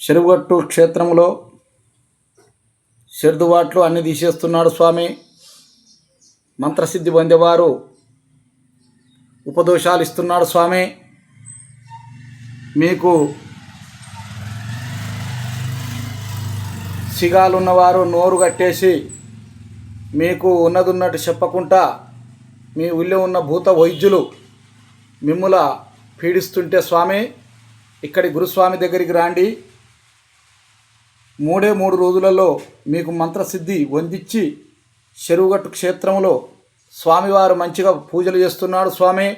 చెరువుగట్టు క్షేత్రంలో చెరుదువాట్లు అన్ని తీసేస్తున్నాడు స్వామి. మంత్రసిద్ధి పొందేవారు ఉపదోషాలు ఇస్తున్నాడు స్వామి. మీకు సిగాలున్నవారు నోరు కట్టేసి మీకు ఉన్నదున్నట్టు చెప్పకుండా మీ ఊళ్ళో ఉన్న భూత వైద్యులు మిమ్ముల పీడిస్తుంటే స్వామి ఇక్కడి గురుస్వామి దగ్గరికి రాండి. 3 రోజులలో మీకు మంత్రసిద్ధి వందించి చెరువుగట్టు క్షేత్రంలో స్వామివారు మంచిగా పూజలు చేస్తున్నాడు స్వామి.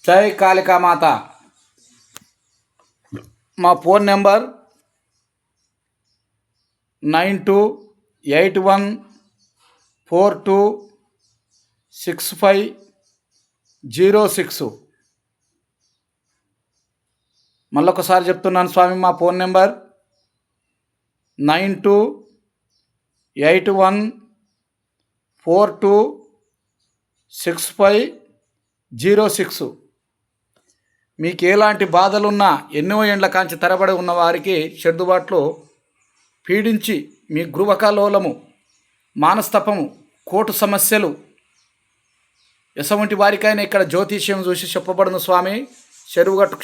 జై కాళికామాత. మా ఫోన్ నెంబర్ 9281426506. మళ్ళొకసారి చెప్తున్నాను స్వామి, మా ఫోన్ నెంబర్ 9281426506. మీకు ఎలాంటి బాధలున్నా ఎన్నో ఏండ్ల కాంచి తరబడి ఉన్న వారికి చెడ్డుబాట్లు పీడించి మీ గృహకలోలము, మానస్తపము, కోర్టు సమస్యలు ఎటువంటి వారికైనా ఇక్కడ జ్యోతిష్యం చూసి చెప్పబడును స్వామి. చెరువుగట్టు